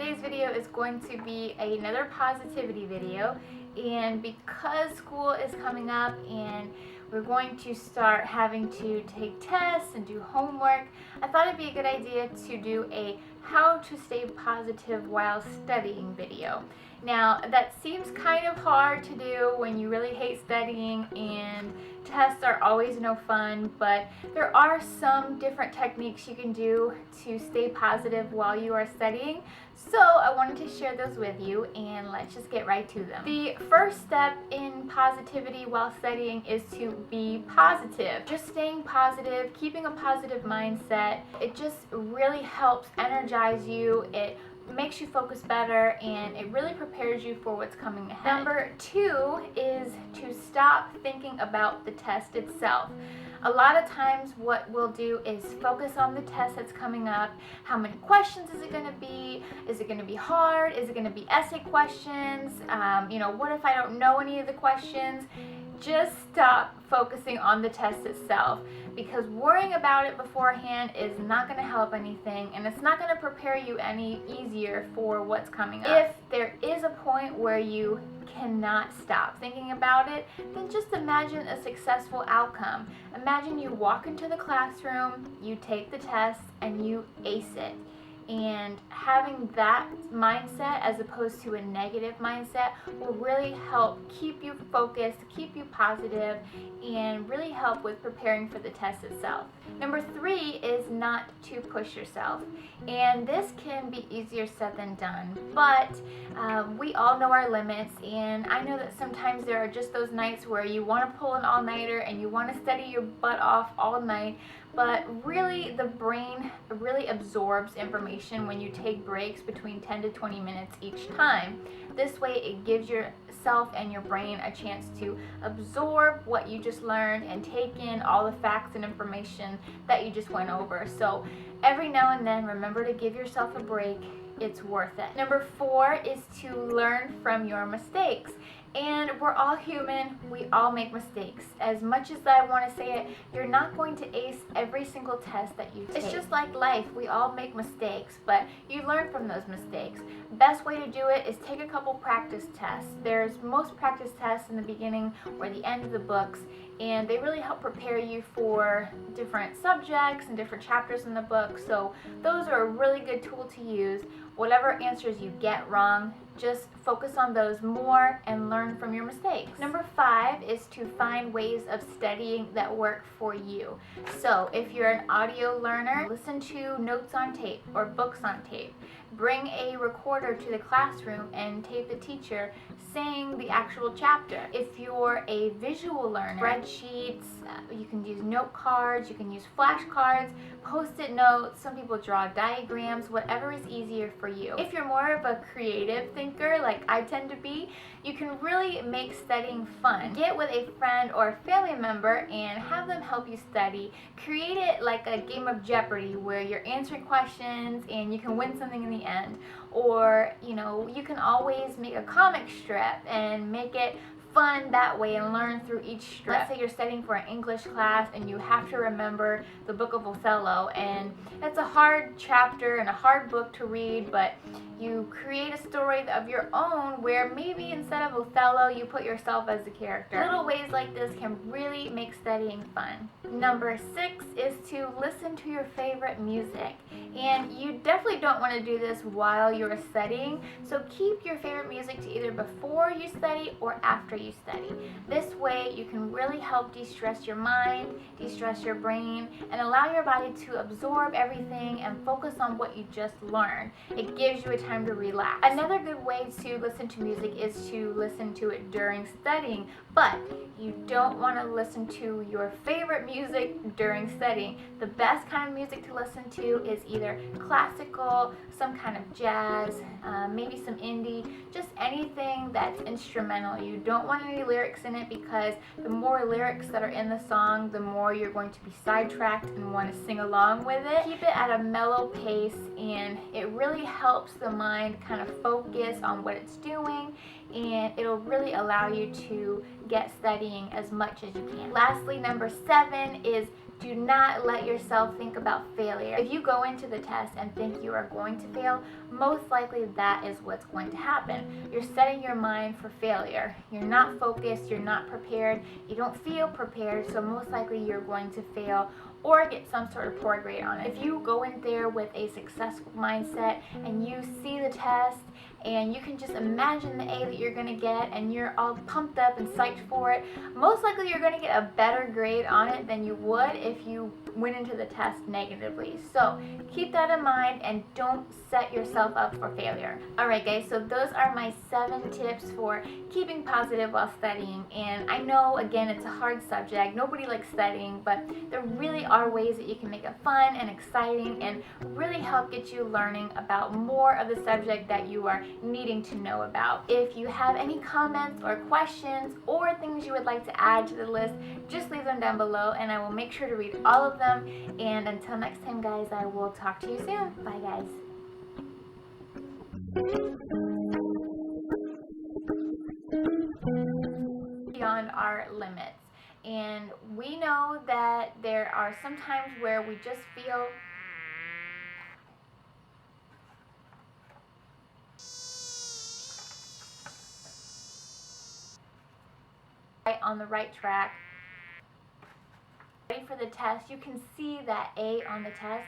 today's video is going to be another positivity video, and because school is coming up and we're going to start having to take tests and do homework, I thought it'd be a good idea to do a how to stay positive while studying video. Now, that seems kind of hard to do when you really hate studying and tests are always no fun, but there are some different techniques you can do to stay positive while you are studying. So I wanted to share those with you, and let's just get right to them. The first step in positivity while studying is to be positive. Just staying positive, keeping a positive mindset, it just really helps energize you. It makes you focus better, and it really prepares you for what's coming ahead. Number 2 is to stop thinking about the test itself. A lot of times what we'll do is focus on the test that's coming up. How many questions is it going to be? Is it going to be hard? Is it going to be essay questions? What if I don't know any of the questions? Just stop focusing on the test itself, because worrying about it beforehand is not going to help anything, and it's not going to prepare you any easier for what's coming up. If there is a point where you cannot stop thinking about it, then just imagine a successful outcome. Imagine you walk into the classroom, you take the test, and you ace it. And having that mindset as opposed to a negative mindset will really help keep you focused, keep you positive, and really help with preparing for the test itself. Number 3 is not to push yourself. And this can be easier said than done, but we all know our limits, and I know that sometimes there are just those nights where you want to pull an all-nighter and you want to study your butt off all night, but really the brain really absorbs information when you take breaks between 10 to 20 minutes each time. This way it gives yourself and your brain a chance to absorb what you just learned and take in all the facts and information that you just went over. So every now and then, remember to give yourself a break. It's worth it. Number 4 is to learn from your mistakes. And we're all human, we all make mistakes. As much as I want to say it, you're not going to ace every single test that you take. It's just like life, we all make mistakes, but you learn from those mistakes. Best way to do it is take a couple practice tests. There's most practice tests in the beginning or the end of the books, and they really help prepare you for different subjects and different chapters in the book. So those are a really good tool to use. Whatever answers you get wrong, just focus on those more and learn from your mistakes. Number 5 is to find ways of studying that work for you. So if you're an audio learner, listen to notes on tape or books on tape. Bring a recorder to the classroom and tape the teacher saying the actual chapter. If you're a visual learner, spreadsheets, you can use note cards, you can use flashcards, post-it notes, some people draw diagrams, whatever is easier for you. If you're more of a creative thinker like I tend to be, you can really make studying fun. Get with a friend or a family member and have them help you study. Create it like a game of Jeopardy where you're answering questions and you can win something in the end. Or, you can always make a comic strip and make it fun that way and learn through each strip. Let's say you're studying for an English class and you have to remember the book of Othello, and it's a hard chapter and a hard book to read, but you create a story of your own where maybe instead of Othello you put yourself as the character. Little ways like this can really make studying fun. Number 6 is to listen to your favorite music, and you definitely don't want to do this while you're studying, so keep your favorite music to either before you study or after you study. This way you can really help de-stress your mind, de-stress your brain, and allow your body to absorb everything and focus on what you just learned. It gives you a time to relax. Another good way to listen to music is to listen to it during studying, but you don't want to listen to your favorite music during studying. The best kind of music to listen to is either classical, some kind of jazz, maybe some indie, just anything that's instrumental. You don't want any lyrics in it, because the more lyrics that are in the song, the more you're going to be sidetracked and want to sing along with it. Keep it at a mellow pace, and it really helps the mind kind of focus on what it's doing, and it'll really allow you to get studying as much as you can. Lastly, number 7 is Do not let yourself think about failure. If you go into the test and think you are going to fail, most likely that is what's going to happen. You're setting your mind for failure. You're not focused, you're not prepared, you don't feel prepared, so most likely you're going to fail or get some sort of poor grade on it. If you go in there with a successful mindset and you see the test and you can just imagine the A that you're going to get and you're all pumped up and psyched for it, most likely you're going to get a better grade on it than you would if you went into the test negatively. So keep that in mind and don't set yourself up for failure. Alright guys, so those are my 7 tips for keeping positive while studying. And I know, again, it's a hard subject. Nobody likes studying, but there really are ways that you can make it fun and exciting and really help get you learning about more of the subject that you are needing to know about. If you have any comments or questions or things you would like to add to the list, just leave them down below and I will make sure to read all of them. And until next time guys, I will talk to you soon. Bye guys. Beyond our limits. And we know that there are some times where we just feel on the right track. Ready for the test, you can see that A on the test.